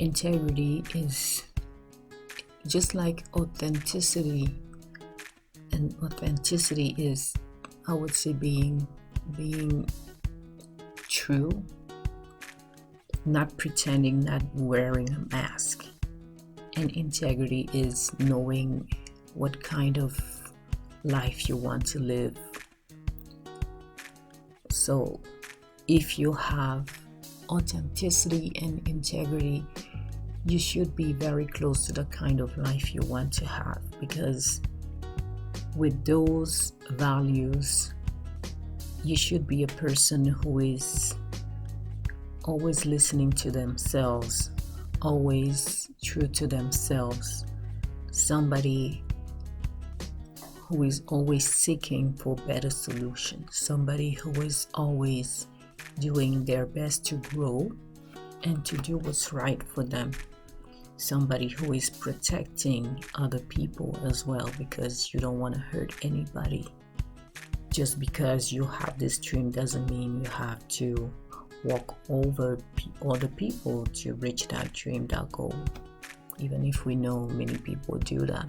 Integrity is just like authenticity, and authenticity is, I would say, being true, not pretending, not wearing a mask. And integrity is knowing what kind of life you want to live. So if you have authenticity and integrity, you should be very close to the kind of life you want to have, because with those values, you should be a person who is always listening to themselves, always true to themselves, somebody who is always seeking for better solutions, somebody who is always doing their best to grow and to do what's right for them, somebody who is protecting other people as well, because you don't want to hurt anybody. Just because you have this dream doesn't mean you have to walk over other people to reach that dream, that goal, even if we know many people do that.